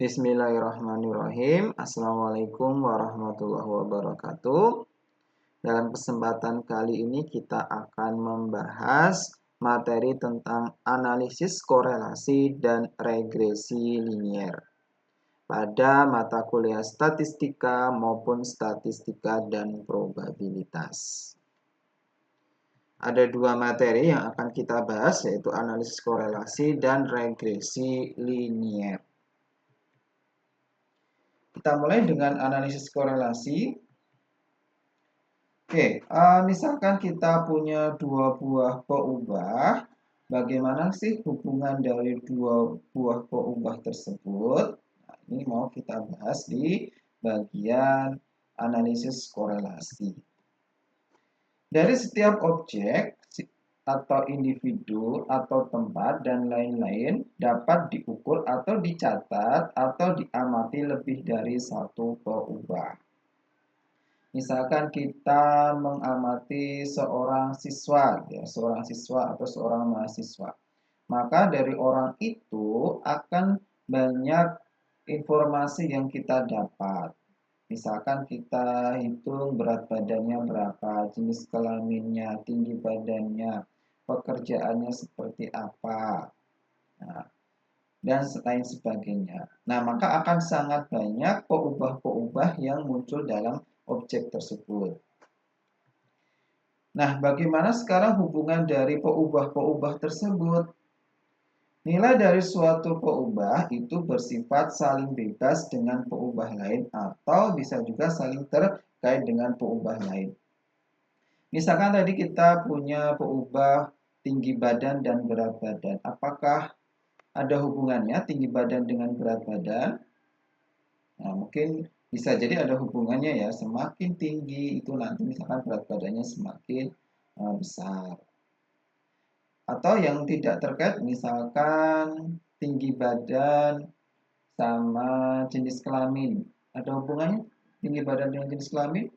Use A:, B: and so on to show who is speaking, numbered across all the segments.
A: Bismillahirrahmanirrahim. Assalamualaikum warahmatullahi wabarakatuh. Dalam kesempatan kali ini kita akan membahas materi tentang analisis korelasi dan regresi linier pada mata kuliah statistika maupun statistika dan probabilitas. Ada dua materi yang akan kita bahas, yaitu analisis korelasi dan regresi linier. Kita mulai dengan analisis korelasi. Oke, misalkan kita punya dua buah peubah, bagaimana sih hubungan dari dua buah peubah tersebut? Nah, ini mau kita bahas di bagian analisis korelasi. Dari setiap objek atau individu atau tempat dan lain-lain dapat diukur atau dicatat atau diamati lebih dari satu peubah. Misalkan kita mengamati seorang siswa atau seorang mahasiswa, maka dari orang itu akan banyak informasi yang kita dapat. Misalkan kita hitung berat badannya berapa, jenis kelaminnya, tinggi badannya, pekerjaannya seperti apa, dan lain sebagainya. Nah, maka akan sangat banyak peubah-peubah yang muncul dalam objek tersebut. Nah, bagaimana sekarang hubungan dari peubah-peubah tersebut? Nilai dari suatu peubah itu bersifat saling bebas dengan peubah lain atau bisa juga saling terkait dengan peubah lain. Misalkan tadi kita punya peubah tinggi badan dan berat badan. Apakah ada hubungannya tinggi badan dengan berat badan? Nah, mungkin bisa jadi ada hubungannya ya. Semakin tinggi itu nanti misalkan berat badannya semakin besar. Atau yang tidak terkait, misalkan tinggi badan sama jenis kelamin. Ada hubungannya tinggi badan dengan jenis kelamin?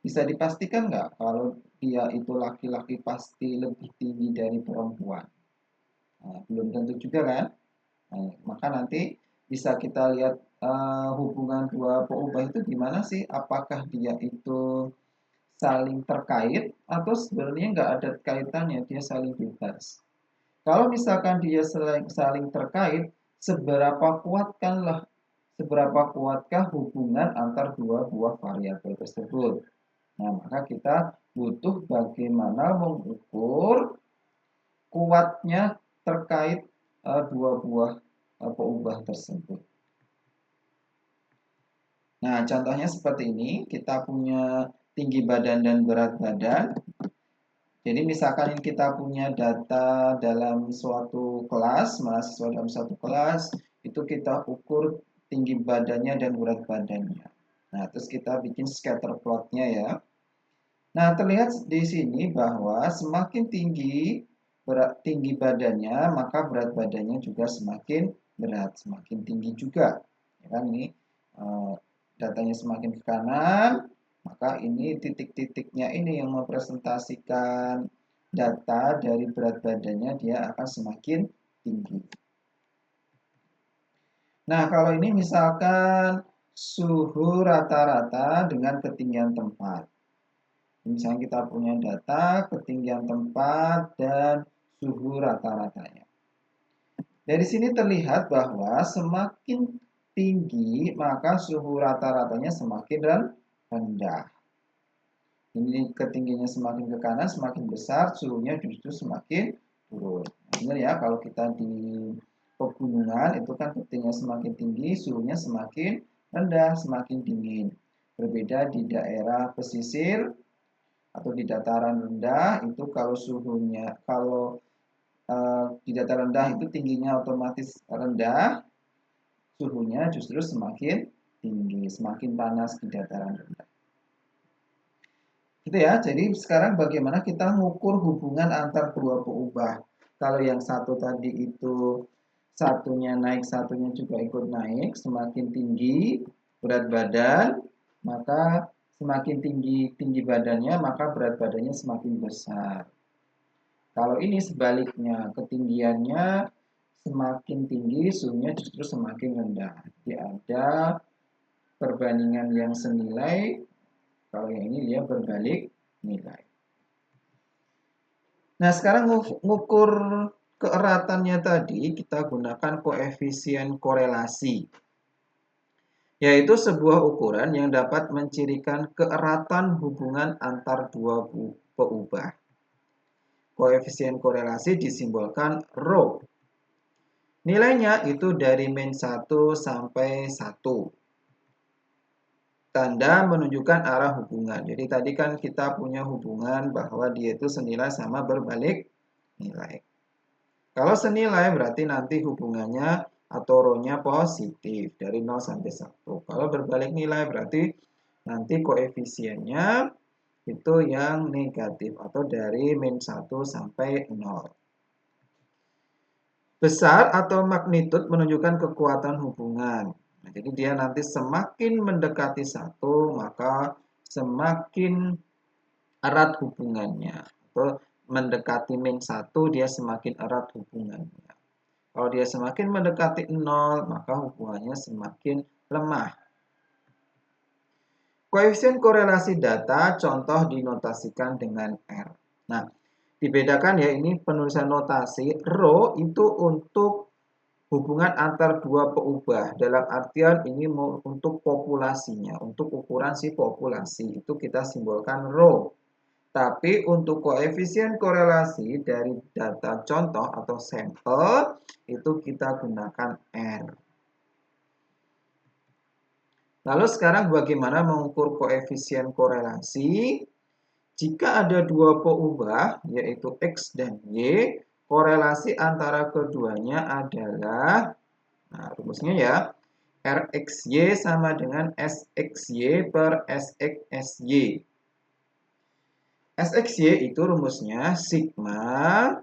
A: Bisa dipastikan nggak kalau dia itu laki-laki pasti lebih tinggi dari perempuan? Nah, belum tentu juga kan? Nah, maka nanti bisa kita lihat hubungan dua peubah itu gimana sih? Apakah dia itu saling terkait atau sebenarnya nggak ada kaitannya, dia saling bebas? Kalau misalkan dia saling terkait, seberapa kuatkah hubungan antar dua buah variabel tersebut? Nah, maka kita butuh bagaimana mengukur kuatnya terkait dua buah peubah tersebut. Nah, contohnya seperti ini, kita punya tinggi badan dan berat badan. Jadi misalkan kita punya data dalam suatu kelas, mahasiswa dalam suatu kelas, itu kita ukur tinggi badannya dan berat badannya. Nah, terus kita bikin scatter plotnya ya. Nah, terlihat di sini bahwa semakin tinggi badannya, maka berat badannya juga semakin berat, semakin tinggi juga. Ya kan, ini datanya semakin ke kanan, maka ini titik-titiknya ini yang mempresentasikan data dari berat badannya, dia akan semakin tinggi. Nah, kalau ini misalkan suhu rata-rata dengan ketinggian tempat. Misalnya kita punya data ketinggian tempat dan suhu rata-ratanya. Dari sini terlihat bahwa semakin tinggi maka suhu rata-ratanya semakin rendah. Ini ketinggiannya semakin ke kanan, semakin besar, suhunya justru semakin turun. Nah, ya, kalau kita di pegunungan itu kan ketinggiannya semakin tinggi, suhunya semakin rendah, semakin dingin. Berbeda di daerah pesisir atau di dataran rendah itu kalau di dataran rendah itu tingginya otomatis rendah, suhunya justru semakin tinggi, semakin panas di dataran rendah. Gitu ya. Jadi sekarang bagaimana kita mengukur hubungan antar dua peubah? Kalau yang satu tadi itu satunya naik, satunya juga ikut naik, semakin tinggi berat badan, maka semakin tinggi badannya, maka berat badannya semakin besar. Kalau ini sebaliknya, ketinggiannya semakin tinggi suhunya justru semakin rendah. Jadi ada perbandingan yang senilai, kalau yang ini dia berbalik nilai. Nah, sekarang ngukur keeratannya tadi, kita gunakan koefisien korelasi, yaitu sebuah ukuran yang dapat mencirikan keeratan hubungan antar dua peubah. Koefisien korelasi disimbolkan rho. Nilainya itu dari min 1 sampai 1. Tanda menunjukkan arah hubungan. Jadi tadi kan kita punya hubungan bahwa dia itu senilai sama berbalik nilai. Kalau senilai berarti nanti hubungannya atau rho-nya positif dari 0 sampai 1. Kalau berbalik nilai berarti nanti koefisiennya itu yang negatif atau dari min 1 sampai 0. Besar atau magnitud menunjukkan kekuatan hubungan. Nah, jadi dia nanti semakin mendekati 1, maka semakin erat hubungannya. Atau mendekati min 1, dia semakin erat hubungannya. Kalau dia semakin mendekati 0, maka hubungannya semakin lemah. Koefisien korelasi data contoh dinotasikan dengan R. Nah, dibedakan ya, ini penulisan notasi. Rho itu untuk hubungan antar dua peubah. Dalam artian ini untuk populasinya, untuk ukuran si populasi. Itu kita simbolkan rho. Tapi untuk koefisien korelasi dari data contoh atau sampel, itu kita gunakan R. Lalu sekarang bagaimana mengukur koefisien korelasi? Jika ada dua peubah, yaitu X dan Y, korelasi antara keduanya adalah, nah rumusnya ya, RXY sama dengan SXY per SXSY. SXY itu rumusnya sigma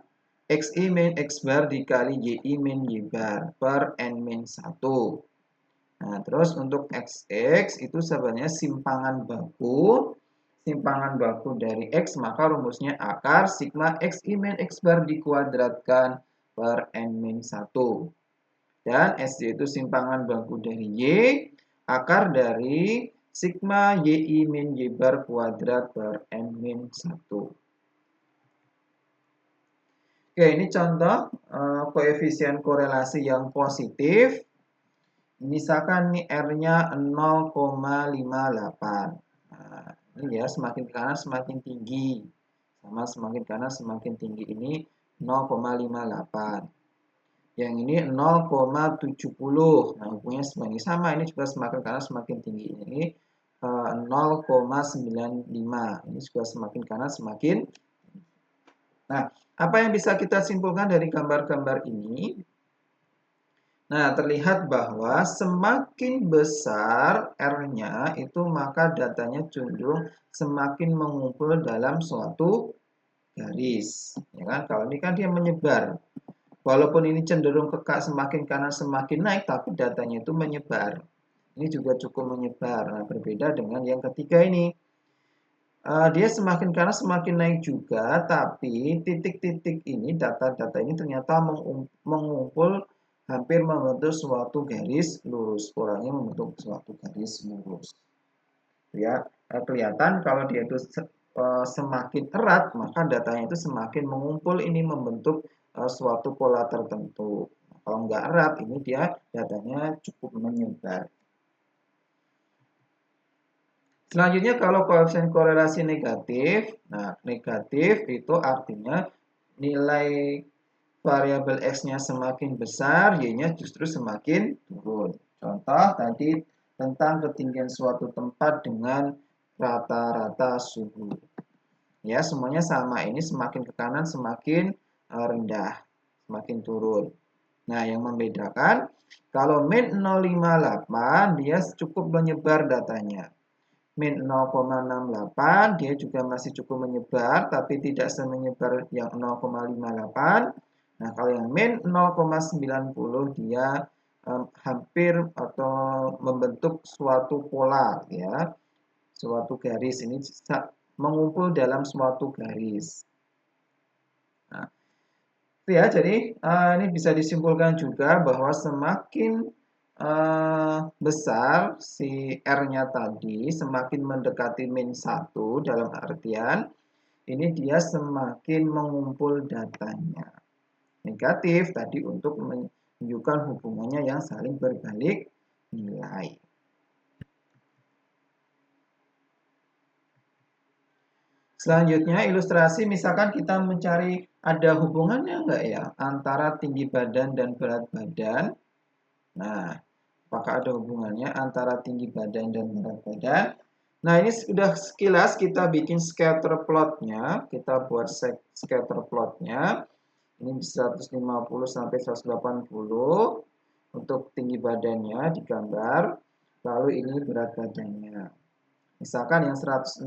A: XI min X bar dikali YI min Y bar per N min 1. Nah, terus untuk XX itu sebenarnya simpangan baku. Simpangan baku dari X, maka rumusnya akar sigma XI min X bar dikuadratkan per N min 1. Dan SY itu simpangan baku dari Y, akar dari sigma YI min Y bar kuadrat per N min 1. Oke, ini contoh koefisien korelasi yang positif. Misalkan nih R-nya 0,58. Nah, ini ya semakin ke kanan semakin tinggi. Sama semakin ke kanan semakin tinggi, ini 0,58. Yang ini 0,70. Nah, hubungannya sebenarnya sama, ini juga semakin ke kanan semakin tinggi. Ini 0,95. Ini juga semakin ke kanan semakin. Nah, apa yang bisa kita simpulkan dari gambar-gambar ini? Nah, terlihat bahwa semakin besar R-nya itu maka datanya cenderung semakin mengumpul dalam suatu garis. Ya kan? Kalau ini kan dia menyebar. Walaupun ini cenderung semakin kanan semakin naik, tapi datanya itu menyebar. Ini juga cukup menyebar. Nah, berbeda dengan yang ketiga ini. Dia semakin kanan semakin naik juga, tapi titik-titik ini, data-data ini ternyata mengumpul hampir membentuk suatu garis lurus. Polanya membentuk suatu garis lurus. Ya, kelihatan kalau dia itu semakin erat, maka datanya itu semakin mengumpul, ini membentuk suatu pola tertentu. Kalau nggak erat, ini dia datanya cukup menyebar. Selanjutnya kalau koefisien korelasi negatif, nah negatif itu artinya nilai variabel X-nya semakin besar, Y-nya justru semakin turun. Contoh tadi tentang ketinggian suatu tempat dengan rata-rata suhu. Ya, semuanya sama. Ini semakin ke kanan semakin rendah, semakin turun. Nah, yang membedakan kalau min 0,58 dia cukup menyebar datanya. Min 0,68 dia juga masih cukup menyebar, tapi tidak semenyebar yang 0,58. Nah, kalau yang min 0,90 dia hampir atau membentuk suatu pola ya, suatu garis, ini mengumpul dalam suatu garis. Nah, Ya, jadi ini bisa disimpulkan juga bahwa semakin besar si R-nya tadi, semakin mendekati min 1 dalam artian ini dia semakin mengumpul datanya. Negatif tadi untuk menunjukkan hubungannya yang saling berbalik nilai. Selanjutnya ilustrasi, misalkan kita mencari ada hubungannya enggak ya antara tinggi badan dan berat badan. Nah, apakah ada hubungannya antara tinggi badan dan berat badan? Nah, ini sudah sekilas kita bikin scatter plotnya. Kita buat scatter plotnya. Ini 150 sampai 180 untuk tinggi badannya digambar. Lalu ini berat badannya. Misalkan yang 165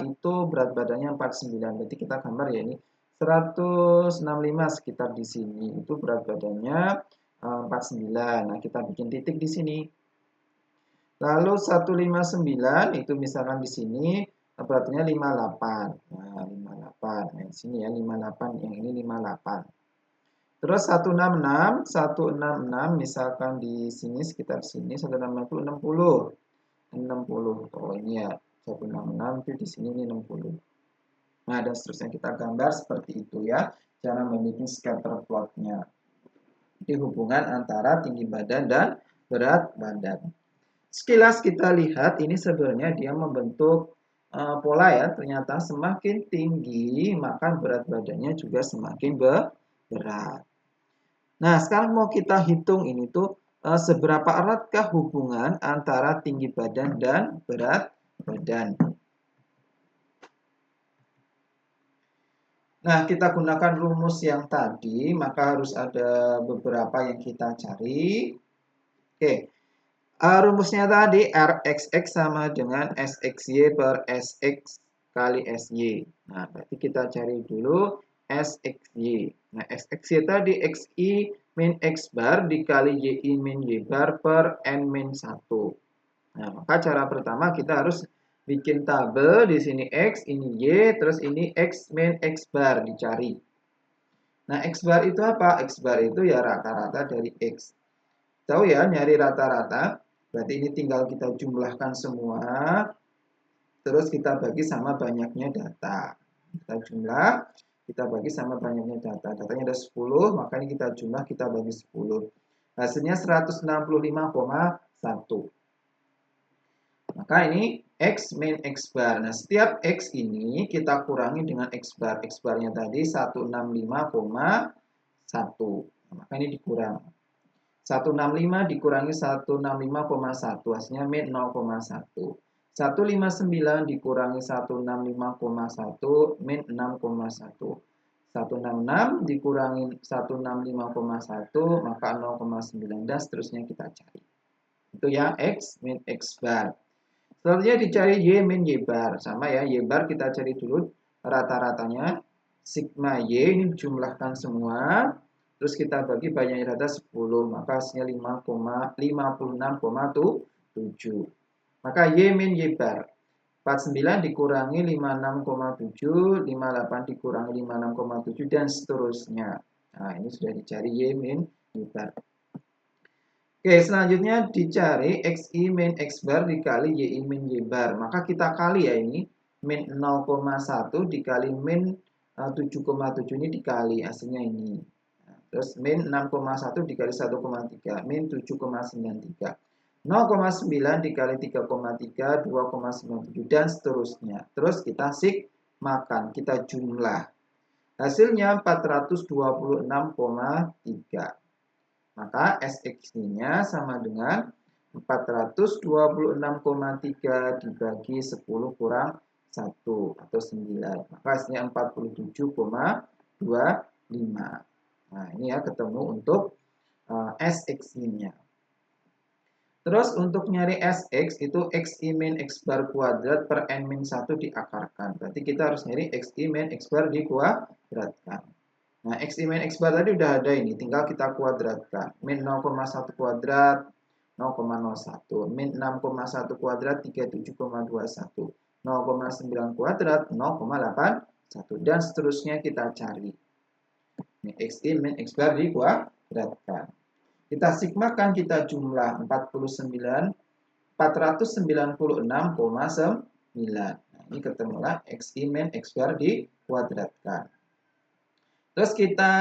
A: itu berat badannya 49. Berarti kita gambar ya ini 165 sekitar di sini. Itu berat badannya 49. Nah, kita bikin titik di sini. Lalu 159 itu misalkan di sini beratnya 58. Nah, 58. Nah, di sini ya 58, yang ini 58. Terus 166 misalkan di sini sekitar sini 166 itu 60. 60. Oh, ini ya 166 itu di sini ini 60. Nah, dan seterusnya kita gambar seperti itu ya. Cara membuat scatter plotnya. Jadi hubungan antara tinggi badan dan berat badan. Sekilas kita lihat ini sebenarnya dia membentuk pola ya. Ternyata semakin tinggi maka berat badannya juga semakin berat. Nah, sekarang mau kita hitung ini tuh seberapa eratkah hubungan antara tinggi badan dan berat badan. Nah, kita gunakan rumus yang tadi, maka harus ada beberapa yang kita cari. Oke, rumusnya tadi Rxx sama dengan Sxy per Sx kali Sy. Nah, berarti kita cari dulu Sxy. Nah, Sxy tadi Xi min X bar dikali Y min Y bar per N min 1. Nah, maka cara pertama kita harus bikin tabel di sini X, ini Y, terus ini X min X bar dicari. Nah, X bar itu apa? X bar itu ya rata-rata dari X. Tahu ya, nyari rata-rata. Berarti ini tinggal kita jumlahkan semua. Terus kita bagi sama banyaknya data. Kita jumlah, kita bagi sama banyaknya data. Datanya ada 10, maka ini kita jumlah, kita bagi 10. Hasilnya 165,1. Maka ini X min X bar. Nah, setiap X ini kita kurangi dengan X bar. X barnya tadi 165,1. Maka ini dikurang. 165 dikurangi 165,1. Hasilnya min 0,1. 159 dikurangi 165,1 min 6,1. 166 dikurangi 165,1 maka 0,9 dan seterusnya kita cari. Itu ya X min X bar. Selanjutnya dicari Y min Y bar. Sama ya, Y bar kita cari dulu rata-ratanya. Sigma Y ini jumlahkan semua. Terus kita bagi banyaknya data 10. Maka hasilnya 56,7. Maka Y min Y bar. 49 dikurangi 56,7. 58 dikurangi 56,7 dan seterusnya. Nah, ini sudah dicari Y min Y bar. Oke, selanjutnya dicari Xi min X bar dikali Y min Y bar. Maka kita kali ya ini. Min 0,1 dikali min 7,7 ini dikali. Hasilnya ini. Nah, terus min 6,1 dikali 1,3. Min 7,93. 0,9 dikali 3,3. 2,97 dan seterusnya. Terus kita makan. Kita jumlah. Hasilnya 426,3. Maka Sx-nya sama dengan 426,3 dibagi 10 kurang 1 atau 9. Maka hasilnya 47,25. Nah, ini ya ketemu untuk Sx-nya. Terus untuk nyari Sx itu Xi min X bar kuadrat per N min 1 diakarkan. Berarti kita harus nyari Xi min X bar dikuadratkan. Nah, X min X bar tadi udah ada ini, tinggal kita kuadratkan. Min 0,1 kuadrat 0,01, min 6,1 kuadrat 37,21, 0,9 kuadrat 0,81, dan seterusnya kita cari. Ini XI min X bar dikuadratkan. Kita sigmakan, kita jumlah 496,9. Nah, ini ketemulah XI min X bar dikuadratkan. Terus kita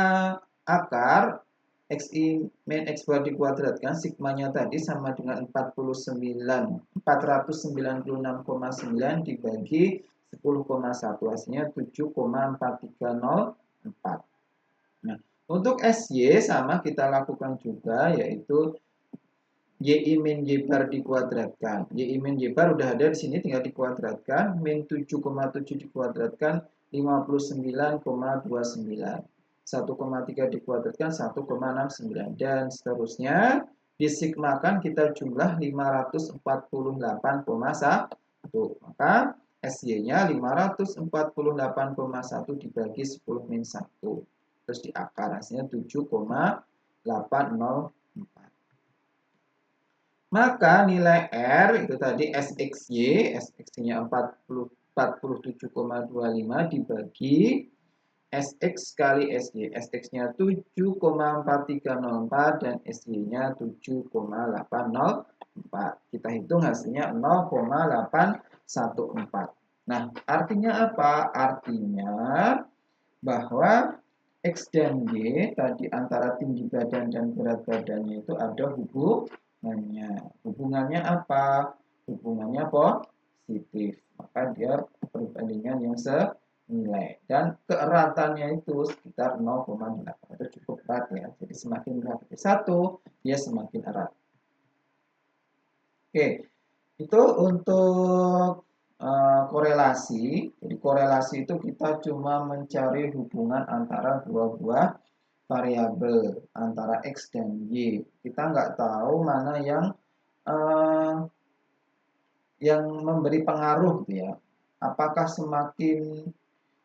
A: akar XI min X bar dikuadratkan, sigmanya tadi sama dengan 496,9 dibagi 10,1, hasilnya 7,4304. Nah, untuk SY sama kita lakukan juga, yaitu YI min Y bar dikuadratkan. YI min Y bar udah ada di sini, tinggal dikuadratkan. Min 7,7 dikuadratkan 59,29. 1,3 dikuadratkan 1,69. Dan seterusnya disigmakan, kita jumlah 548,1. Maka SY-nya 548,1 dibagi 10 min 1. Terus diakar, hasilnya 7,804. Maka nilai R itu tadi SXY, SXY-nya 47,25 dibagi SX kali SY. SX-nya 7,4304 dan SY-nya 7,804. Kita hitung hasilnya 0,814. Nah, artinya apa? Artinya bahwa X dan Y tadi antara tinggi badan dan berat badannya itu ada hubungannya. Hubungannya apa? Hubungannya positif. Maka dia perbandingan yang senilai. Dan keeratannya itu sekitar 0,8. Itu cukup erat ya. Jadi semakin berat satu, dia semakin erat. Oke, itu untuk korelasi. Jadi korelasi itu kita cuma mencari hubungan antara dua buah variabel, antara X dan Y. Kita nggak tahu mana yang memberi pengaruh gitu ya. Apakah semakin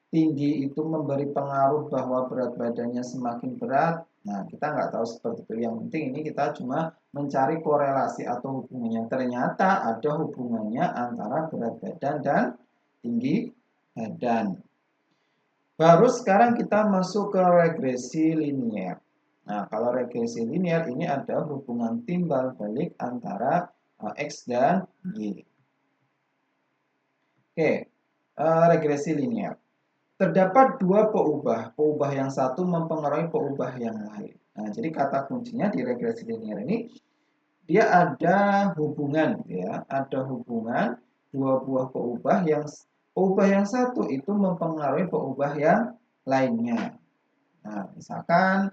A: tinggi itu memberi pengaruh bahwa berat badannya semakin berat? Nah, kita nggak tahu seperti itu. Yang penting ini kita cuma mencari korelasi atau hubungannya. Ternyata ada hubungannya antara berat badan dan tinggi badan. Baru sekarang kita masuk ke regresi linear. Nah, kalau regresi linear ini ada hubungan timbal balik antara X dan Y. Oke, regresi linear. Terdapat dua peubah yang satu mempengaruhi peubah yang lain. Nah, jadi kata kuncinya di regresi linear ini, dia ada hubungan, ya, ada hubungan dua buah peubah yang satu itu mempengaruhi peubah yang lainnya. Nah, misalkan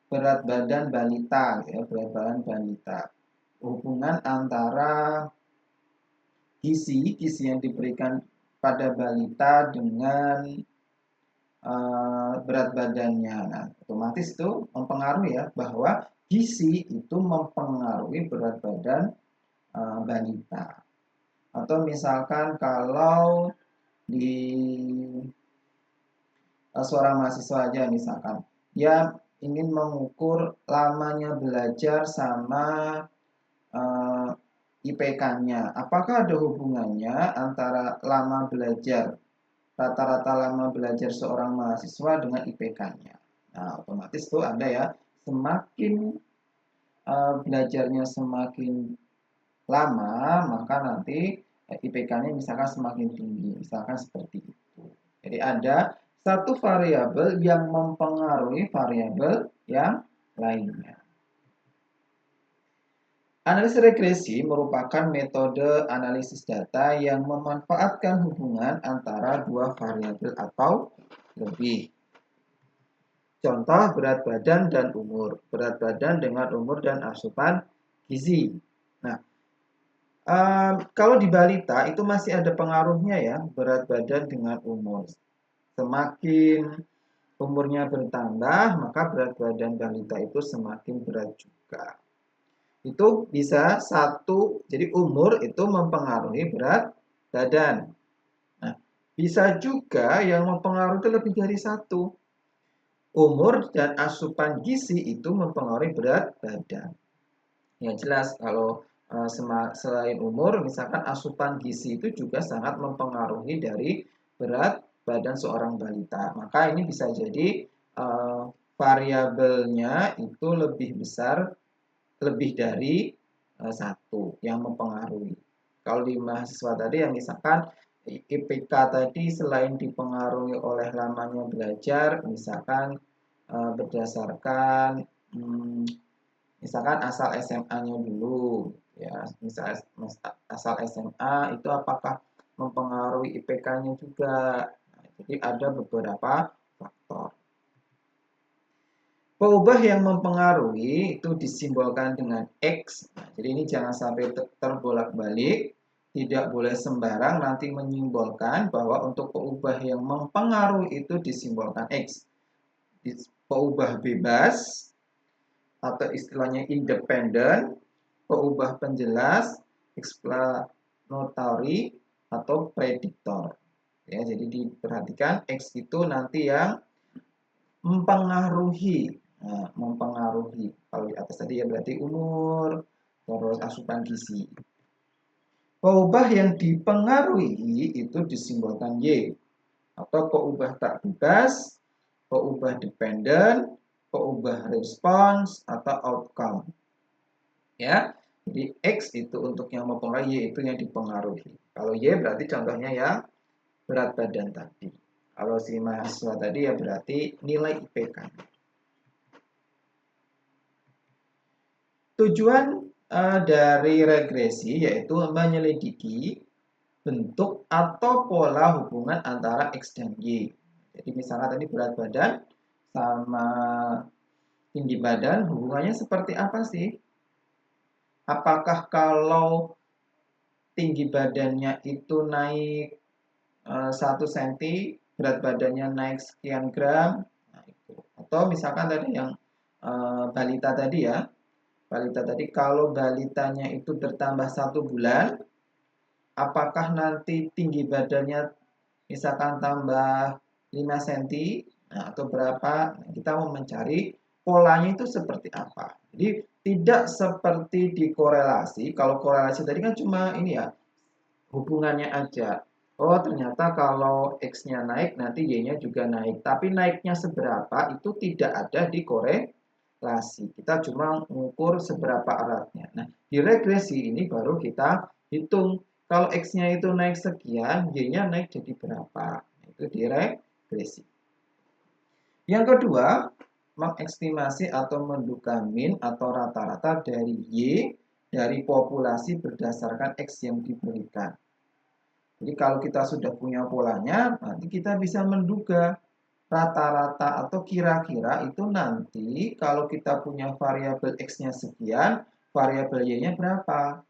A: berat badan balita, ya, berat badan balita. Hubungan antara gizi yang diberikan pada balita dengan berat badannya. Nah, otomatis itu mempengaruhi ya, bahwa gizi itu mempengaruhi berat badan balita. Atau misalkan kalau di seorang mahasiswa aja, misalkan dia ingin mengukur lamanya belajar sama IPK-nya. Apakah ada hubungannya antara lama belajar, rata-rata lama belajar seorang mahasiswa dengan IPK-nya? Nah, otomatis itu ada ya, semakin belajarnya semakin lama, maka nanti IPK-nya misalkan semakin tinggi, misalkan seperti itu. Jadi ada satu variabel yang mempengaruhi variabel yang lainnya. Analisis regresi merupakan metode analisis data yang memanfaatkan hubungan antara dua variabel atau lebih. Contoh berat badan dan umur. Berat badan dengan umur dan asupan gizi. Nah, kalau di balita itu masih ada pengaruhnya ya, berat badan dengan umur. Semakin umurnya bertambah, maka berat badan balita itu semakin berat juga. Itu bisa satu, jadi umur itu mempengaruhi berat badan. Nah, bisa juga yang mempengaruhi itu lebih dari satu. Umur dan asupan gizi itu mempengaruhi berat badan. Ya jelas kalau selain umur, misalkan asupan gizi itu juga sangat mempengaruhi dari berat badan seorang balita. Maka ini bisa jadi variabelnya itu lebih besar, lebih dari satu yang mempengaruhi. Kalau di mahasiswa tadi yang misalkan IPK tadi selain dipengaruhi oleh lamanya belajar, misalkan berdasarkan misalkan asal SMA-nya dulu, ya, misal asal SMA itu apakah mempengaruhi IPK-nya juga. Nah, jadi ada beberapa faktor. Peubah yang mempengaruhi itu disimbolkan dengan X. Nah, jadi ini jangan sampai terbolak-balik. Tidak boleh sembarang nanti menyimbolkan bahwa untuk peubah yang mempengaruhi itu disimbolkan X. Peubah bebas atau istilahnya independen, peubah penjelas, explanatory, atau prediktor. Ya, jadi diperhatikan X itu nanti yang mempengaruhi. Nah, mempengaruhi. Kalau di atas tadi ya berarti umur, terus asupan gizi. Peubah yang dipengaruhi itu disimbolkan Y. Atau peubah tak bebas, peubah dependen, peubah respons, atau outcome. Ya, jadi X itu untuk yang mempengaruhi, Y itu yang dipengaruhi. Kalau Y berarti contohnya yang berat badan tadi. Kalau si mahasiswa tadi ya berarti nilai IPK. Tujuan dari regresi yaitu menyelidiki bentuk atau pola hubungan antara X dan Y. Jadi misalnya tadi berat badan sama tinggi badan hubungannya seperti apa sih? Apakah kalau tinggi badannya itu naik 1 cm, berat badannya naik sekian gram? Nah, itu. Atau misalkan tadi yang balita tadi ya, balita tadi kalau balitanya itu bertambah 1 bulan, apakah nanti tinggi badannya misalkan tambah 5 cm, nah, atau berapa? Nah, kita mau mencari polanya itu seperti apa. Jadi tidak seperti dikorelasi. Kalau korelasi tadi kan cuma ini ya, hubungannya aja. Oh, ternyata kalau X-nya naik, nanti Y-nya juga naik. Tapi naiknya seberapa itu tidak ada di korelasi. Kita cuma mengukur seberapa eratnya. Nah, di regresi ini baru kita hitung. Kalau X-nya itu naik sekian, Y-nya naik jadi berapa. Itu di regresi. Yang kedua, mengestimasi atau menduga min atau rata-rata dari Y dari populasi berdasarkan X yang diberikan. Jadi kalau kita sudah punya polanya, nanti kita bisa menduga rata-rata atau kira-kira itu nanti kalau kita punya variabel X-nya sekian, variabel Y-nya berapa.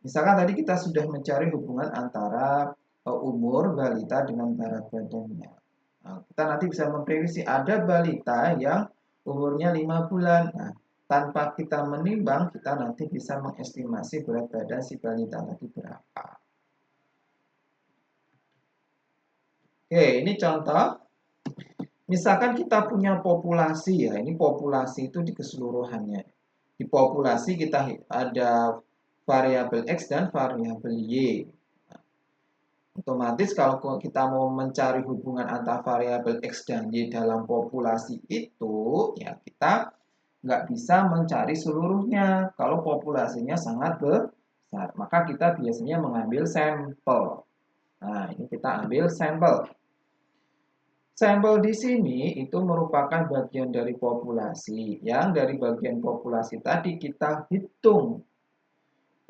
A: Misalkan tadi kita sudah mencari hubungan antara umur balita dengan berat badannya. Nah, kita nanti bisa memprediksi ada balita yang umurnya 5 bulan. Nah, tanpa kita menimbang, kita nanti bisa mengestimasi berat badan si balita tadi berapa. Oke, ini contoh. Misalkan kita punya populasi ya, ini populasi itu di keseluruhannya. Di populasi kita ada variabel X dan variabel Y. Otomatis kalau kita mau mencari hubungan antara variabel X dan Y dalam populasi itu, ya kita nggak bisa mencari seluruhnya. Kalau populasinya sangat besar, maka kita biasanya mengambil sampel. Nah, ini kita ambil sampel. Sampel di sini itu merupakan bagian dari populasi. Yang dari bagian populasi tadi kita hitung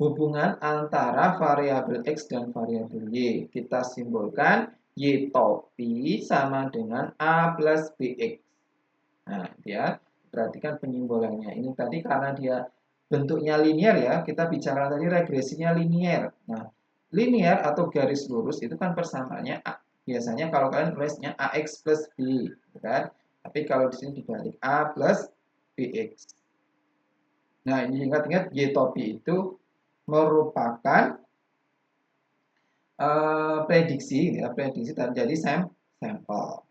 A: hubungan antara variabel X dan variabel Y. Kita simbolkan Y topi sama dengan A plus BX. Nah, dia perhatikan penyimbolannya. Ini tadi karena dia bentuknya linear ya, kita bicara tadi regresinya linear. Nah, linear atau garis lurus itu kan persamaannya A. Biasanya kalau kalian tulisnya AX plus B, kan? Tapi kalau di sini dibalik A plus BX. Nah, ini ingat-ingat Y topi itu merupakan prediksi ya, prediksi terjadi sampel.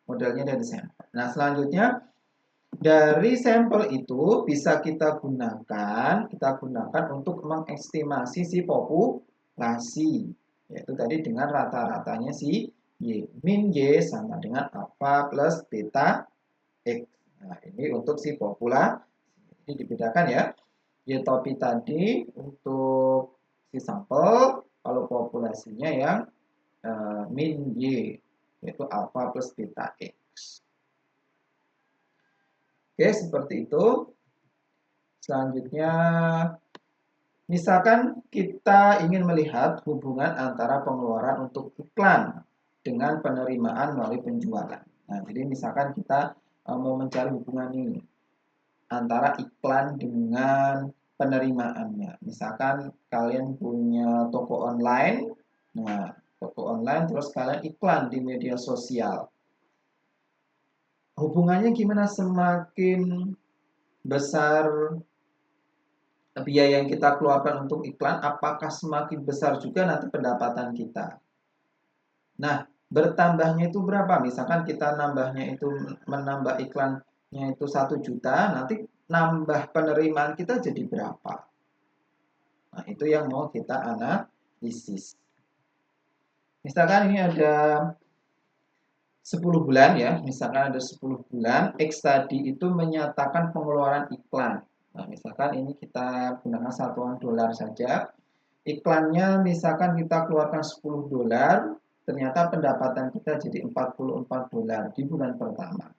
A: Modelnya dari sampel. Nah, selanjutnya dari sampel itu bisa kita gunakan untuk mengestimasi si populasi, yaitu tadi dengan rata-ratanya si Y. Min Y sama dengan alfa plus beta X. Nah, ini untuk si populasi. Ini dibedakan ya. Y topi tadi untuk si sampel, kalau populasinya yang min Y, yaitu alfa plus beta X. Oke, seperti itu. Selanjutnya, misalkan kita ingin melihat hubungan antara pengeluaran untuk iklan dengan penerimaan melalui penjualan. Nah, jadi misalkan kita mau mencari hubungan ini antara iklan dengan penerimaannya. Misalkan kalian punya toko online, nah toko online terus kalian iklan di media sosial. Hubungannya gimana? Semakin besar biaya yang kita keluarkan untuk iklan, apakah semakin besar juga nanti pendapatan kita? Nah, bertambahnya itu berapa? Misalkan kita nambahnya itu menambah iklannya itu 1 juta, nanti nambah penerimaan kita jadi berapa? Nah, itu yang mau kita analisis. Misalkan ini ada 10 bulan ya, misalkan ada 10 bulan, X tadi itu menyatakan pengeluaran iklan. Nah, misalkan ini kita gunakan satuan dolar saja. Iklannya misalkan kita keluarkan 10 dolar, ternyata pendapatan kita jadi 44 dolar di bulan pertama.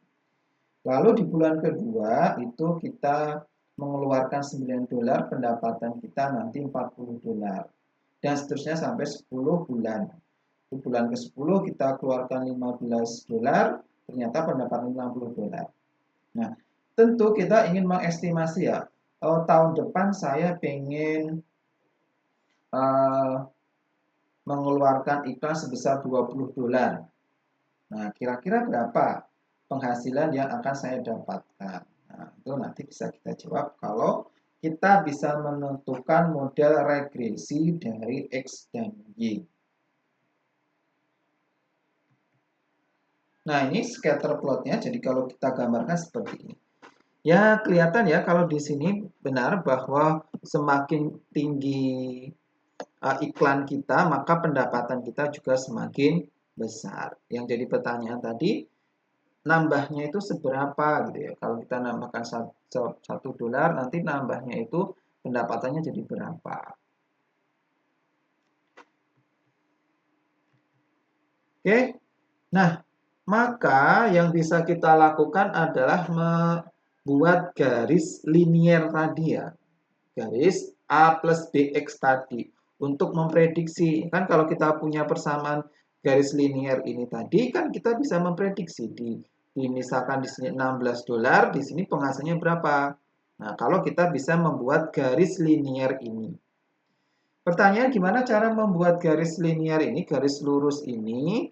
A: Lalu di bulan kedua itu kita mengeluarkan 9 dolar, pendapatan kita nanti 40 dolar. Dan seterusnya sampai 10 bulan. Di bulan ke-10 kita keluarkan 15 dolar, ternyata pendapatan 60 dolar. Nah, tentu kita ingin mengestimasi ya, tahun depan saya pengen mengeluarkan iklan sebesar 20 dolar. Nah, kira-kira berapa penghasilan yang akan saya dapatkan? Nah, itu nanti bisa kita jawab kalau kita bisa menentukan model regresi dari X dan Y. Nah, ini scatter plotnya. Jadi kalau kita gambarkan seperti ini. Ya, kelihatan ya kalau di sini benar bahwa semakin tinggi iklan kita, maka pendapatan kita juga semakin besar. Yang jadi pertanyaan tadi, nambahnya itu seberapa gitu ya. Kalau kita nambahkan 1 dolar, nanti nambahnya itu pendapatannya jadi berapa. Oke, nah maka yang bisa kita lakukan adalah membuat garis linier tadi ya. Garis A plus BX tadi. Untuk memprediksi, kan kalau kita punya persamaan garis linier ini tadi, kan kita bisa memprediksi di misalkan di sini 16 dolar, di sini penghasilannya berapa. Nah, kalau kita bisa membuat garis linier ini. Pertanyaan gimana cara membuat garis linier ini, garis lurus ini?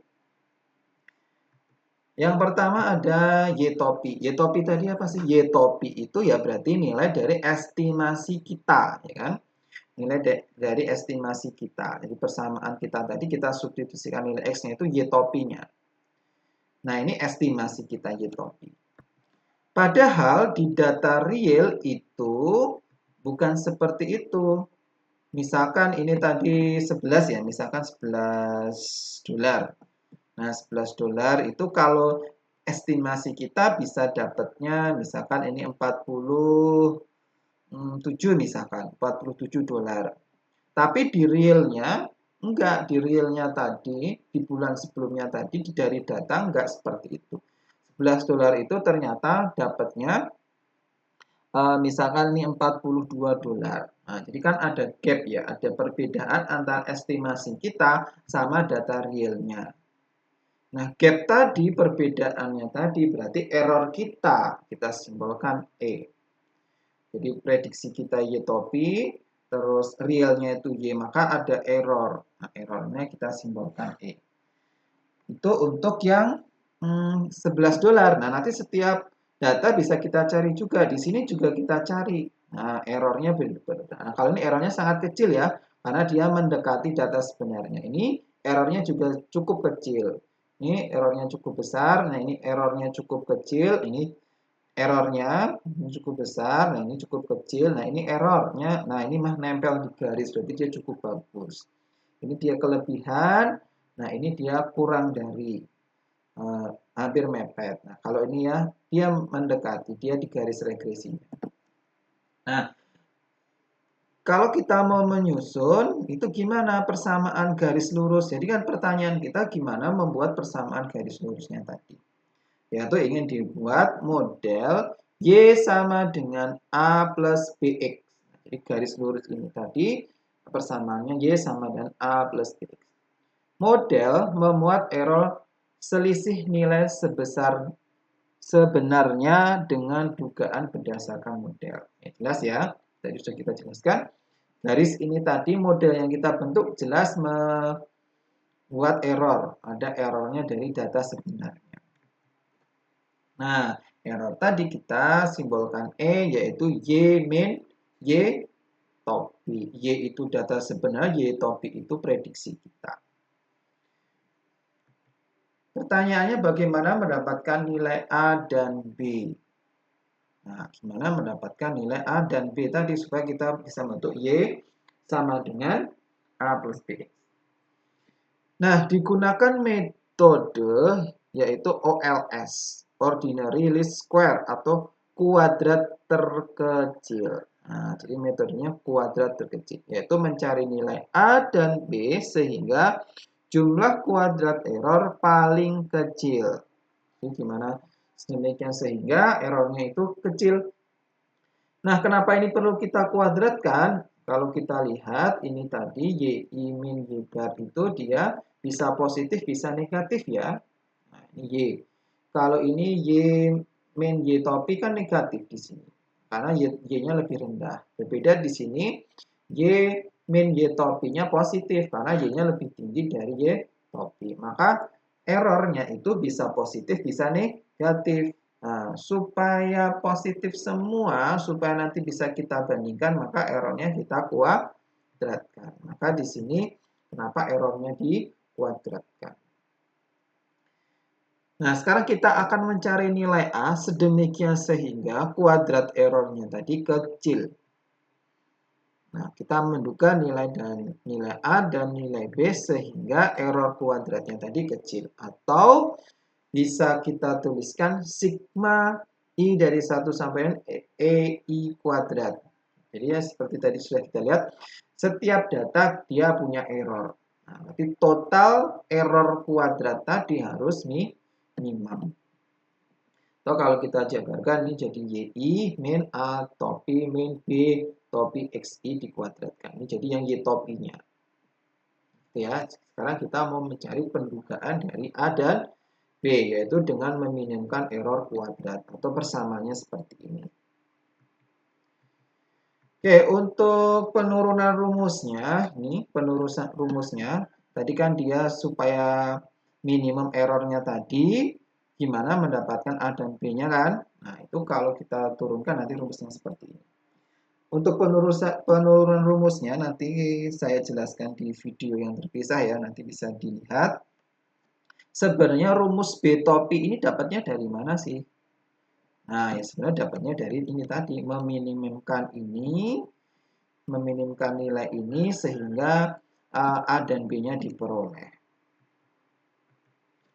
A: Yang pertama ada Y topi. Y topi tadi apa sih? Y topi itu ya berarti nilai dari estimasi kita, ya kan? Nilai dari estimasi kita. Jadi persamaan kita tadi kita substitusikan nilai X-nya itu Y topinya. Nah, ini estimasi kita Y topi. Padahal di data real itu bukan seperti itu. Misalkan ini tadi 11 ya, misalkan 11 dolar. Nah, 11 dolar itu kalau estimasi kita bisa dapatnya misalkan ini 47 misalkan, 47 dolar. Tapi di realnya, enggak, di realnya tadi, di bulan sebelumnya tadi, dari data enggak seperti itu. 11 dolar itu ternyata dapatnya misalkan ini 42 dolar. Nah, jadi kan ada gap ya, ada perbedaan antara estimasi kita sama data realnya. Nah, gap tadi, perbedaannya tadi berarti error kita simbolkan E. Jadi prediksi kita Y topi, terus realnya itu Y, maka ada error. Nah, errornya kita simbolkan E. Itu untuk yang 11 dolar. Nah, nanti setiap data bisa kita cari juga. Di sini juga kita cari. Nah, errornya berbeda. Nah, kalau ini errornya sangat kecil ya, karena dia mendekati data sebenarnya. Ini errornya juga cukup kecil. Ini errornya cukup besar. Nah, ini errornya cukup kecil. Ini errornya cukup besar. Nah, ini cukup kecil. Nah, ini errornya. Nah, ini mah nempel di garis. Berarti dia cukup bagus. Ini dia kelebihan Nah, ini dia kurang dari hampir mepet. Nah, kalau ini ya, dia mendekati, dia di garis regresinya. Nah, kalau kita mau menyusun, itu gimana persamaan garis lurus? Jadi kan pertanyaan kita gimana membuat persamaan garis lurusnya tadi. Yaitu ingin dibuat model Y sama dengan A plus BX. Jadi garis lurus ini tadi persamaannya Y sama dengan A plus BX. Model memuat error selisih nilai sebenarnya dengan dugaan berdasarkan model. Ya, jelas ya, tadi sudah kita jelaskan. Garis ini tadi model yang kita bentuk jelas membuat error. Ada errornya dari data sebenarnya. Nah, error tadi kita simbolkan E, yaitu Y min, Y topi. Y itu data sebenar, Y topi itu prediksi kita. Pertanyaannya bagaimana mendapatkan nilai A dan B? Nah, gimana mendapatkan nilai A dan B tadi supaya kita bisa bentuk Y sama dengan A plus B. Nah, digunakan metode yaitu OLS, Ordinary Least Square atau kuadrat terkecil. Nah, jadi metodenya kuadrat terkecil, yaitu mencari nilai A dan B sehingga jumlah kuadrat error paling kecil. Jadi gimana? Sedemikian sehingga errornya itu kecil. Nah, kenapa ini perlu kita kuadratkan? Kalau kita lihat ini tadi Y min Y bar itu dia bisa positif, bisa negatif ya. Nah, ini Y. Kalau ini Y min Y topi kan negatif di sini. Karena Y-nya lebih rendah. Berbeda di sini Y min Y topinya positif karena Y-nya lebih tinggi dari Y topi. Maka errornya itu bisa positif, bisa negatif. Nah, supaya positif semua, supaya nanti bisa kita bandingkan, maka errornya kita kuadratkan. Maka di sini kenapa errornya dikuadratkan. Nah, sekarang kita akan mencari nilai A sedemikian sehingga kuadrat errornya tadi kecil. Nah, kita menduga nilai A dan nilai B sehingga error kuadratnya tadi kecil. Atau bisa kita tuliskan sigma I dari 1 sampai N EI kuadrat. Jadi ya seperti tadi sudah kita lihat, setiap data dia punya error. Nah, berarti total error kuadrat tadi harus minimum. Atau kalau kita jabarkan ini jadi YI min A topi min B topi XI dikuadratkan. Ini jadi yang Y topinya. Ya, sekarang kita mau mencari pendugaan dari A dan B, yaitu dengan meminimumkan error kuadrat atau persamaannya seperti ini. Oke, untuk penurunan rumusnya, ini penurunan rumusnya, tadi kan dia supaya minimum errornya tadi, gimana mendapatkan A dan B-nya kan? Nah, itu kalau kita turunkan nanti rumusnya seperti ini. Untuk penurunan rumusnya nanti saya jelaskan di video yang terpisah ya, nanti bisa dilihat. Sebenarnya rumus B topi ini dapatnya dari mana sih? Nah, ya sebenarnya dapatnya dari ini tadi, meminimumkan nilai ini sehingga A dan B-nya diperoleh.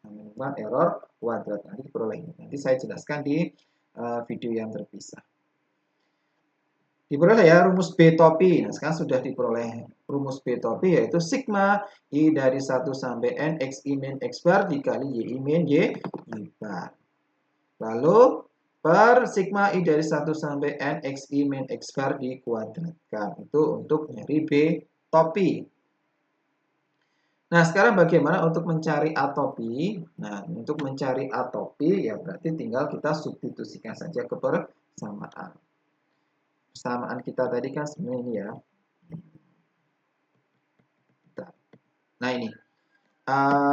A: Meminimumkan error kuadrat nanti diperoleh ini. Nanti saya jelaskan di video yang terpisah. Diperoleh ya rumus B topi. Nah, sekarang sudah diperoleh rumus B topi yaitu sigma I dari 1 sampai N X I min X bar dikali Y I min Y bar. Lalu per sigma I dari 1 sampai N X I min X bar dikuadratkan. Itu untuk nyari B topi. Nah, sekarang bagaimana untuk mencari A topi? Nah, untuk mencari A topi ya berarti tinggal kita substitusikan saja ke persamaan. Persamaan kita tadi kan sebenarnya ini ya. Nah, ini.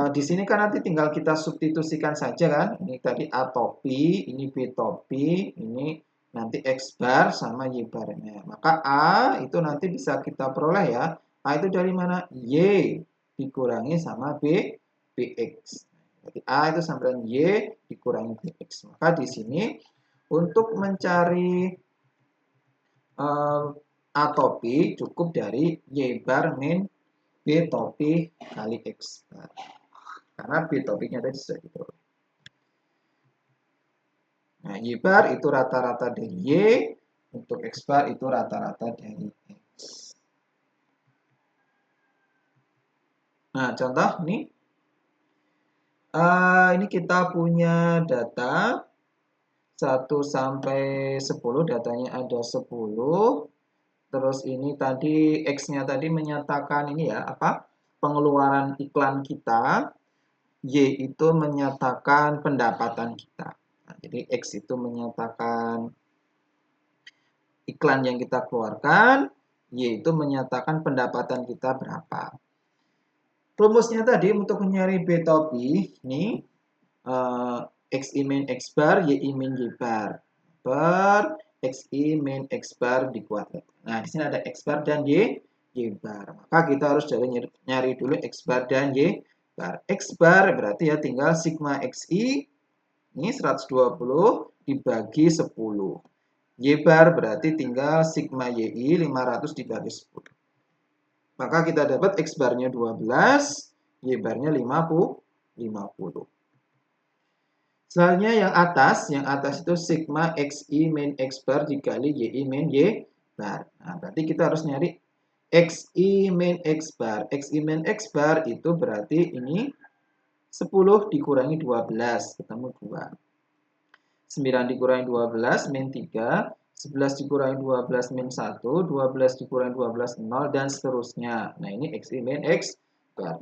A: Di sini kan nanti tinggal kita substitusikan saja kan. Ini tadi A topi, ini B topi, ini nanti X bar sama Y barnya. Maka A itu nanti bisa kita peroleh ya. A itu dari mana? Y dikurangi sama BX. Jadi A itu sama dengan Y dikurangi BX. Maka di sini untuk mencari A topi cukup dari Y bar min B topi kali X bar. Karena B topiknya tadi sudah diperoleh. Nah, Y bar itu rata-rata dari Y, untuk X bar itu rata-rata dari X. Nah, contoh nih, ini kita punya data 1 sampai 10, datanya ada 10. Terus ini tadi X-nya tadi menyatakan ini ya, apa? Pengeluaran iklan kita. Y itu menyatakan pendapatan kita. Nah, jadi X itu menyatakan iklan yang kita keluarkan, Y itu menyatakan pendapatan kita berapa. Rumusnya tadi untuk mencari B topi, ini X I min X bar, Y I min Y bar per X I min X bar dikuadrat. Nah, di sini ada X bar dan Y bar. Maka kita harus nyari dulu X bar dan Y bar. X bar berarti ya tinggal sigma XI, ini 120 dibagi 10. Y bar berarti tinggal sigma YI 500 dibagi 10. Maka kita dapat X barnya 12, Y barnya 50. Selanjutnya yang atas itu sigma XI min X bar dikali YI min Y bar. Nah, berarti kita harus nyari XI min X bar. XI min X bar itu berarti ini 10 dikurangi 12, ketemu 2. 9 dikurangi 12, min 3. 11 dikurangi 12, min 1. 12 dikurangi 12, 0, dan seterusnya. Nah, ini XI min X bar.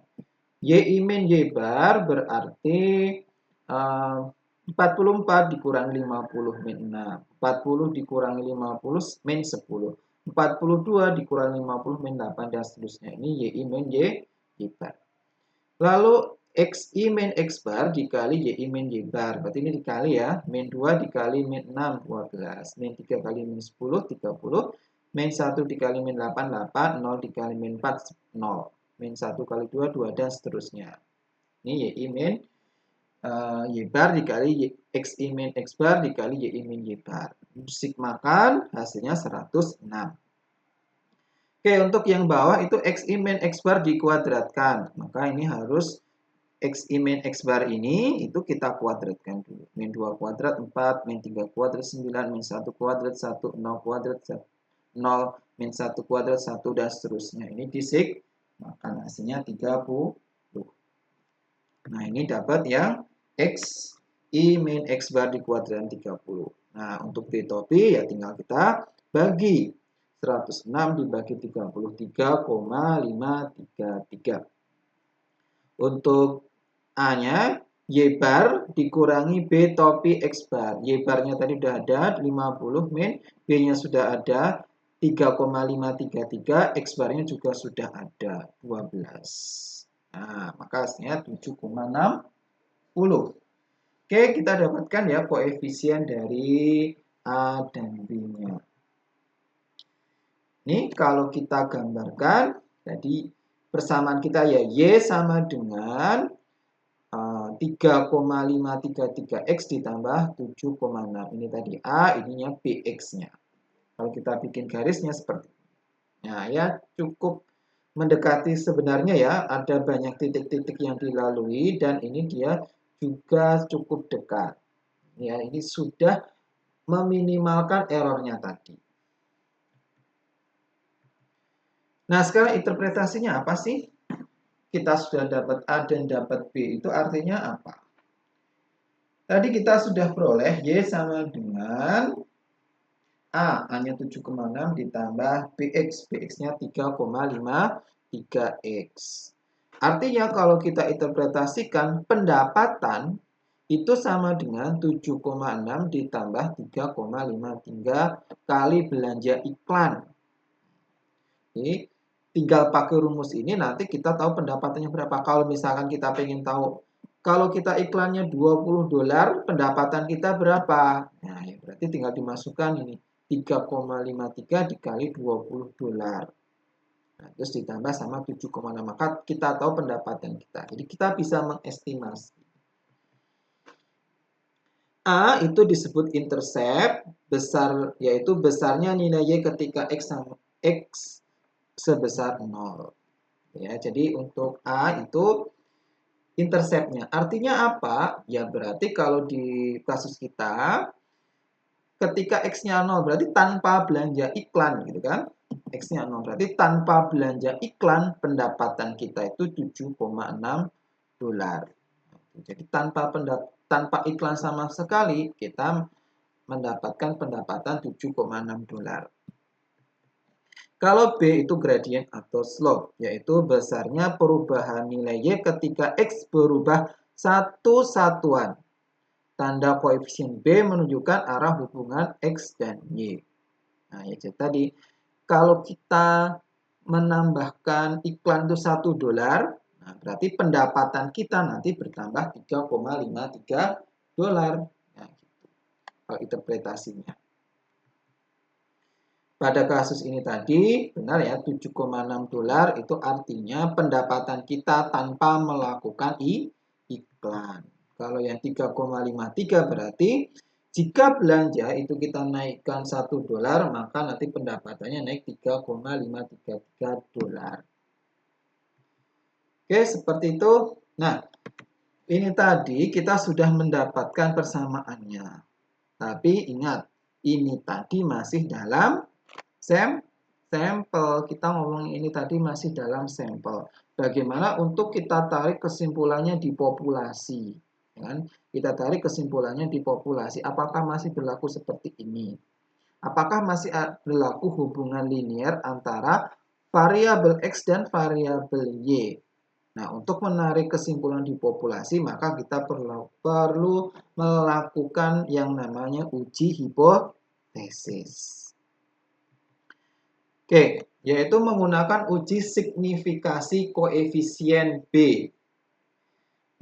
A: YI min Y bar berarti 44 dikurangi 50 min 6. 40 dikurangi 50 min 10. 42 dikurangi 50 min 8 dan seterusnya. Ini YI min Y bar. Lalu XI min X bar dikali YI min Y bar. Berarti ini dikali ya. Min 2 dikali min 6, 12. Min 3 kali min 10, 30. Min 1 dikali min 8, 8. 0 dikali min 4, 0. Min 1 kali 2, 2, dan seterusnya. Ini YI min Y bar dikali XI min X bar dikali YI min Y bar. Sigmakan hasilnya 106. Oke, untuk yang bawah itu XI min X bar dikuadratkan. Maka ini harus XI min X bar ini itu kita kuadratkan dulu. Min 2 kuadrat 4, min 3 kuadrat 9, min 1 kuadrat 1, 0 kuadrat 0, min 1 kuadrat 1, dan seterusnya. Ini disigmakan hasilnya 30. Nah, ini dapat yang XI min X bar dikuadratkan 30. Nah, untuk B topi ya tinggal kita bagi 106 dibagi 33,533. Untuk A-nya Y bar dikurangi B topi X bar. Y barnya tadi sudah ada 50 min, B-nya sudah ada 3,533, X barnya juga sudah ada 12. Nah, maka hasilnya 7,60. Oke, kita dapatkan ya koefisien dari A dan B-nya. Ini kalau kita gambarkan, jadi persamaan kita ya Y sama dengan 3,533X ditambah 7,6. Ini tadi A, ininya BX-nya. Kalau kita bikin garisnya seperti ini. Nah, ya cukup mendekati sebenarnya ya, ada banyak titik-titik yang dilalui dan ini dia juga cukup dekat. Ya, ini sudah meminimalkan errornya tadi. Nah, sekarang interpretasinya apa sih? Kita sudah dapat A dan dapat B, itu artinya apa? Tadi kita sudah peroleh Y sama dengan A, A-nya 7,6 ditambah BX, BX-nya 3,53X. Artinya kalau kita interpretasikan pendapatan itu sama dengan 7,6 ditambah 3,53 kali belanja iklan. Jadi tinggal pakai rumus ini nanti kita tahu pendapatannya berapa. Kalau misalkan kita pengen tahu kalau kita iklannya $20, pendapatan kita berapa? Nah, ya berarti tinggal dimasukkan ini 3,53 dikali $20. Nah, terus ditambah sama 7,6. Maka kita tahu pendapatan kita. Jadi kita bisa mengestimasi. A itu disebut intercept besar, yaitu besarnya nilai Y ketika X sama X sebesar 0. Ya, jadi untuk A itu intercept-nya. Artinya apa? Ya berarti kalau di kasus kita, ketika X-nya 0 berarti tanpa belanja iklan gitu kan. X-nya 0 berarti tanpa belanja iklan pendapatan kita itu 7,6 dolar. Jadi tanpa iklan sama sekali kita mendapatkan pendapatan 7,6 dolar. Kalau B itu gradient atau slope, yaitu besarnya perubahan nilai Y ketika X berubah satu satuan. Tanda koefisien B menunjukkan arah hubungan X dan Y. Nah, ya jadi tadi, kalau kita menambahkan iklan itu 1 dolar, nah berarti pendapatan kita nanti bertambah 3,53 dolar. Nah, gitu. Kalau interpretasinya. Pada kasus ini tadi, benar ya, 7,6 dolar itu artinya pendapatan kita tanpa melakukan iklan. Kalau yang 3,53 berarti jika belanja itu kita naikkan 1 dolar, maka nanti pendapatannya naik 3,533 dolar. Oke, seperti itu. Nah, ini tadi kita sudah mendapatkan persamaannya. Tapi ingat, ini tadi masih dalam sampel. Kita ngomong ini tadi masih dalam sampel. Bagaimana untuk kita tarik kesimpulannya di populasi? Kan? Kita tarik kesimpulannya di populasi. Apakah masih berlaku seperti ini? Apakah masih berlaku hubungan linear antara variabel X dan variabel Y? Nah, untuk menarik kesimpulan di populasi, maka kita perlu melakukan yang namanya uji hipotesis. Oke, yaitu menggunakan uji signifikasi koefisien B.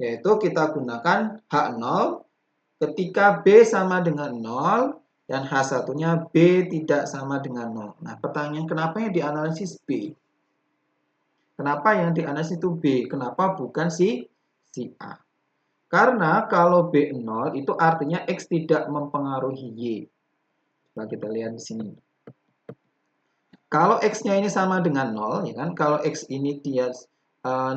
A: Yaitu kita gunakan H0 ketika B sama dengan 0 dan H1-nya B tidak sama dengan 0. Nah, pertanyaan kenapa yang dianalisis B? Kenapa yang dianalisis itu B? Kenapa bukan si A? Karena kalau B 0 itu artinya X tidak mempengaruhi Y. Coba kita lihat di sini. Kalau X-nya ini sama dengan 0, ya kan? Kalau X ini dia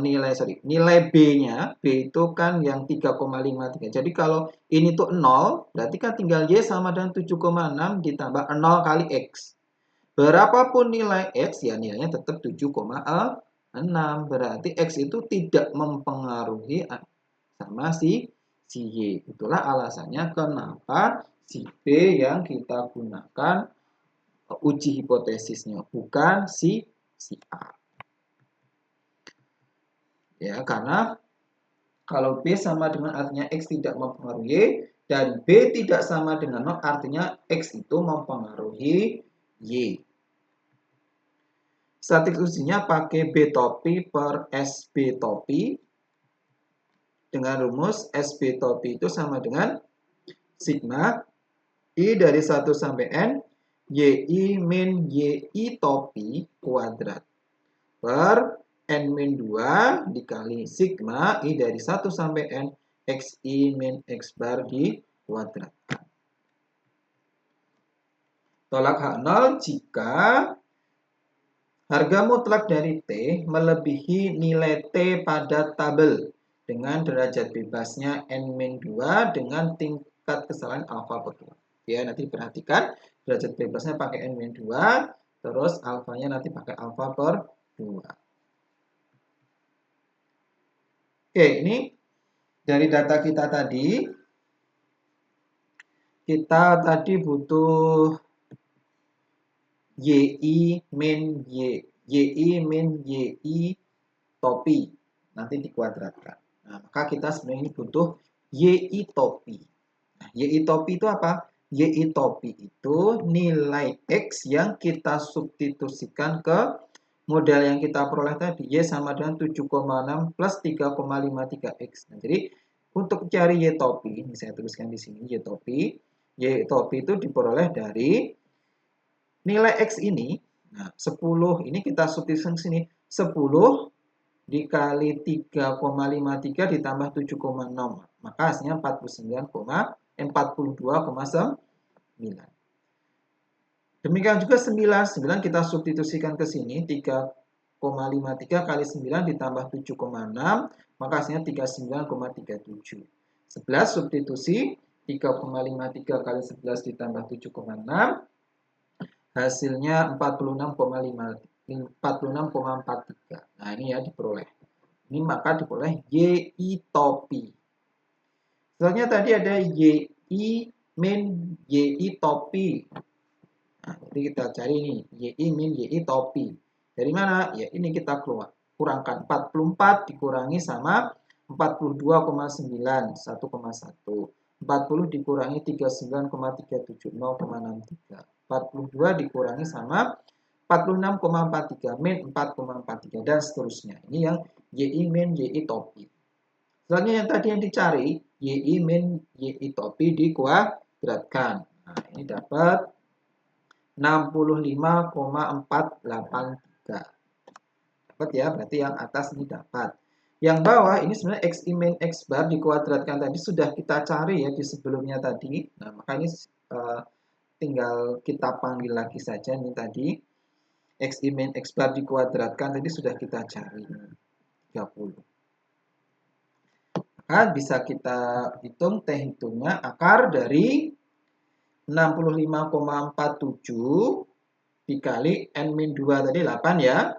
A: nilai B-nya, B itu kan yang 3,53. Jadi kalau ini tuh 0, berarti kan tinggal Y sama dengan 7,6 ditambah 0 kali X. Berapapun nilai X, ya nilainya tetap 7,6. Berarti X itu tidak mempengaruhi sama si Y. Itulah alasannya kenapa si B yang kita gunakan uji hipotesisnya, bukan si A. Ya, karena kalau B sama dengan artinya X tidak mempengaruhi Y, dan B tidak sama dengan 0 artinya X itu mempengaruhi Y. Statik ujinya pakai B topi per SB topi. Dengan rumus SB topi itu sama dengan sigma I dari 1 sampai N YI min YI topi kuadrat per N min 2 dikali sigma I dari 1 sampai N XI min X bar di kuadrat. Tolak H0 jika harga mutlak dari T melebihi nilai T pada tabel dengan derajat bebasnya N min 2 dengan tingkat kesalahan alfa per 2. Ya, nanti perhatikan derajat bebasnya pakai N min 2, terus alfanya nanti pakai alfa per 2. Oke, ini dari data kita tadi, kita tadi butuh YI min YI topi, nanti dikuadratkan. Nah, maka kita sebenarnya ini butuh YI topi. Nah, YI topi itu apa? YI topi itu nilai X yang kita substitusikan ke model yang kita peroleh tadi. Y sama dengan 7,6 plus 3,53X. Nah, jadi untuk cari Y topi, ini saya tuliskan di sini Y topi. Y topi itu diperoleh dari nilai X ini. Nah, 10 ini kita substitusikan sini. 10 dikali 3,53 ditambah 7,6. Maka hasilnya 42,9. Demikian juga 9 kita substitusikan ke sini 3,53 11,53 kali 9 ditambah 7,6, maka hasilnya 39,37. 11 substitusi 3,53 kali 11 ditambah 7,6, hasilnya 46,43. Nah, ini ya diperoleh. Ini maka diperoleh YI topi. Selanjutnya tadi ada YI min YI topi. Nah, jadi kita cari ini YI min YI topi. Dari mana? Ya ini kita kurangkan 44 dikurangi sama 42,9, 1,1. 40 dikurangi 39,37, 0,63. 42 dikurangi sama 46,43 min 4,43 dan seterusnya. Ini yang YI min YI topi. Selanjutnya yang tadi yang dicari YI min YI topi dikuadratkan. Nah, ini dapat 65,483. Dapat ya, berarti yang atas ini dapat. Yang bawah ini sebenarnya XI min X bar dikuadratkan tadi sudah kita cari ya di sebelumnya tadi. Nah, maka ini tinggal kita panggil lagi saja ini tadi. XI min X bar dikuadratkan tadi sudah kita cari. 30. Maka bisa kita hitung T hitungnya akar dari 65,47 dikali N-2 tadi 8 ya.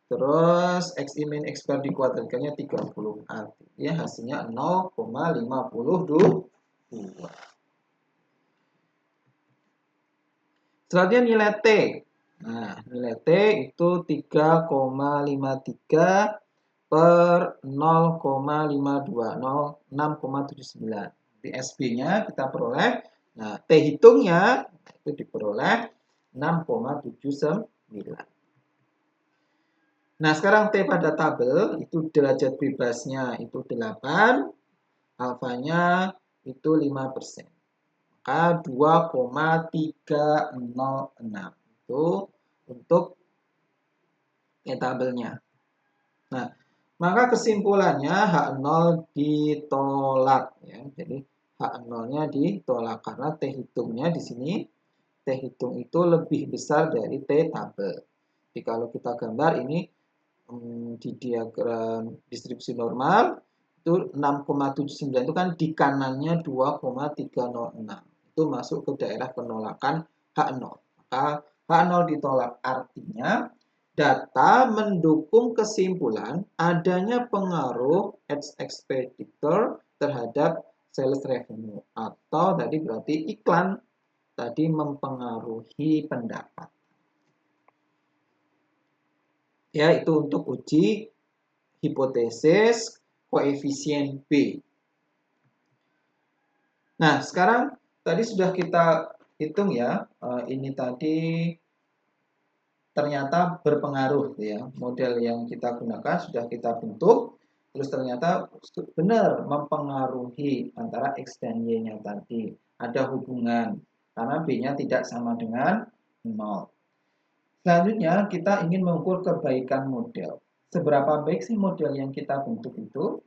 A: Terus XI min X bar dikuadratkannya 30. Artinya hasilnya 0,52. Selanjutnya nilai T. Nah, nilai T itu 3,53 per 0,52, 6,79. Di SB-nya kita peroleh, nah T hitungnya itu diperoleh 6,79. Nah, sekarang T pada tabel itu derajat bebasnya itu 8, alfanya itu 5%. Maka 2,306 itu untuk tabelnya. Nah, maka kesimpulannya H0 ditolak ya. Jadi H0-nya ditolak karena T hitungnya di sini T hitung itu lebih besar dari T tabel. Jadi kalau kita gambar ini di diagram distribusi normal itu 6,79 itu kan di kanannya 2,306. Itu masuk ke daerah penolakan H0. Maka H0 ditolak artinya data mendukung kesimpulan adanya pengaruh X-Expeditor terhadap sales revenue. Atau tadi berarti iklan tadi mempengaruhi pendapat. Ya, itu untuk uji hipotesis koefisien B. Nah, sekarang tadi sudah kita hitung ya, ini tadi ternyata berpengaruh ya. Model yang kita gunakan sudah kita bentuk, terus ternyata benar mempengaruhi antara X dan Y-nya tadi. Ada hubungan, karena B-nya tidak sama dengan 0. Selanjutnya kita ingin mengukur kebaikan model. Seberapa baik sih model yang kita bentuk itu?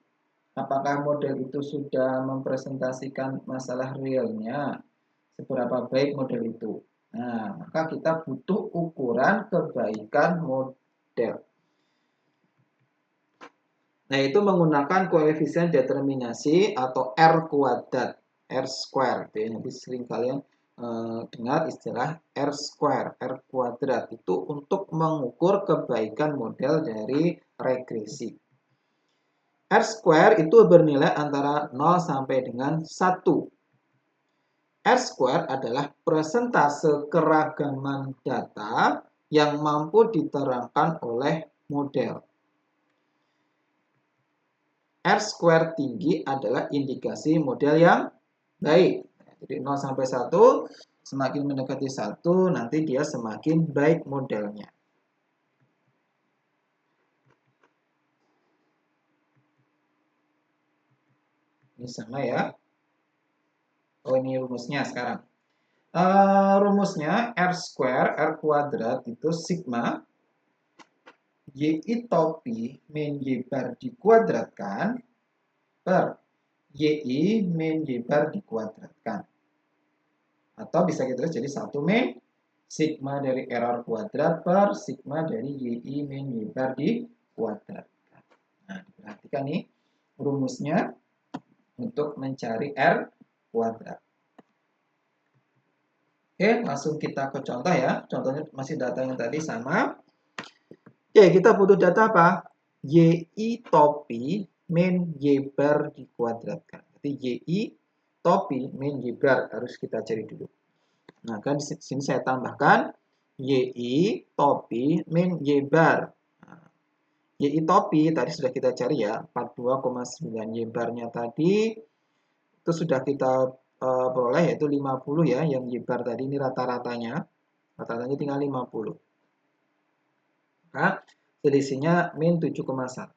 A: Apakah model itu sudah mempresentasikan masalah realnya? Seberapa baik model itu? Nah, maka kita butuh ukuran kebaikan model. Nah, itu menggunakan koefisien determinasi atau R kuadrat, R square. Nanti sering kalian dengar istilah R square, R kuadrat. Itu untuk mengukur kebaikan model dari regresi. R square itu bernilai antara 0 sampai dengan 1. R square adalah persentase keragaman data yang mampu diterangkan oleh model. R square tinggi adalah indikasi model yang baik. Jadi 0 sampai 1, semakin mendekati 1, nanti dia semakin baik modelnya. Ini sama ya. Oh, ini rumusnya sekarang. Rumusnya R square, R kuadrat itu sigma YI topi min Y bar dikuadratkan per YI min Y bar dikuadratkan. Atau bisa kita tulis jadi 1 min Sigma dari error kuadrat per sigma dari YI min Y bar dikuadratkan. Nah, perhatikan nih rumusnya untuk mencari R kuadrat. Oke, langsung kita ke contoh ya. Contohnya masih data yang tadi sama. Oke, kita butuh data apa? YI topi min Y bar dikuadratkan. Jadi YI topi min Y bar harus kita cari dulu. Nah, kan di sini saya tambahkan YI topi min Y bar. Nah, YI topi tadi sudah kita cari ya, 42,9. Y barnya tadi itu sudah kita peroleh yaitu 50 ya, yang Y bar tadi ini rata-ratanya. Rata-ratanya tinggal 50. Nah, selisihnya min 7,1.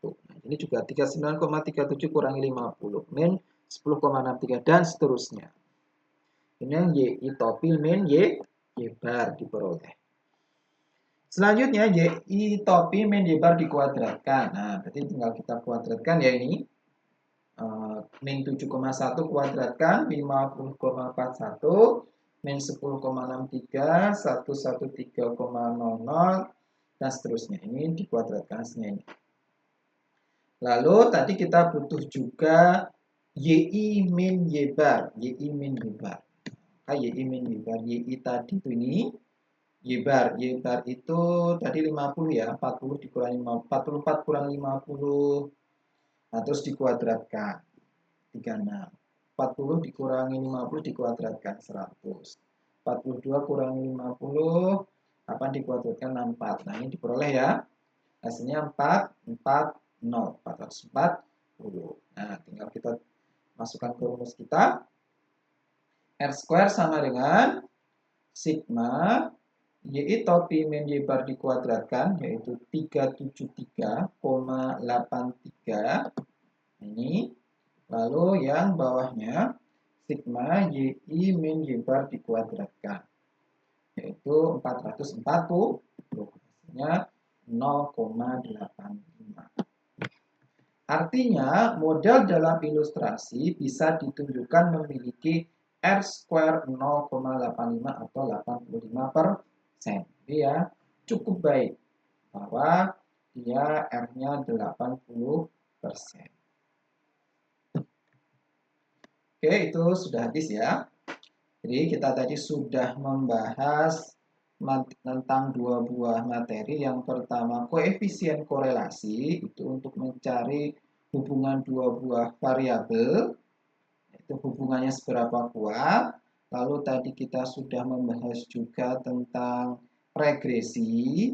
A: Nah, ini juga 39,37 kurangi 50. Min 10,63 dan seterusnya. Ini yang YI topi min Y bar diperoleh. Selanjutnya YI topi min Y bar dikuadratkan. Nah, berarti tinggal kita kuadratkan ya ini. Min 7,1 kuadratkan 50,41 min 10,63 113,00 dan seterusnya. Ini dikuadratkan hasilnya ini. Lalu tadi kita butuh juga YI min Y bar. YI min Y bar. YI min Y bar. YI tadi itu ini. Y bar. Y bar itu tadi 50 ya. 40 dikurangi 50. 44 kurang 50. Nah, terus dikuadratkan. 36. 40 dikurangi 50 dikuadratkan 100. 42 kurangi 50. 8 dikuadratkan 64. Nah, ini diperoleh ya. Hasilnya 440. 440. Nah, tinggal kita masukkan ke rumus kita. R square sama dengan sigma YI topi min Y bar dikuadratkan, yaitu 373,83. Ini. Lalu yang bawahnya sigma YI min Y bar dikuadratkan, yaitu 440. Hasilnya 0,85. Artinya, model dalam ilustrasi bisa ditunjukkan memiliki R square 0,85 atau 85%. Jadi ya, cukup baik bahwa dia R-nya 80%. Oke, itu sudah habis ya. Jadi kita tadi sudah membahas tentang dua buah materi. Yang pertama, koefisien korelasi, itu untuk mencari hubungan dua buah variabel, itu hubungannya seberapa kuat. Lalu tadi kita sudah membahas juga tentang regresi.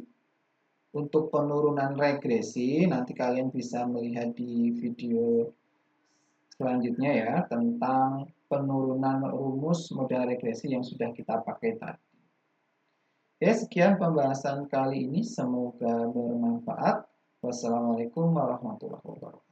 A: Untuk penurunan regresi, nanti kalian bisa melihat di video selanjutnya ya, tentang penurunan rumus model regresi yang sudah kita pakai tadi. Oke, sekian pembahasan kali ini. Semoga bermanfaat. Wassalamualaikum warahmatullahi wabarakatuh.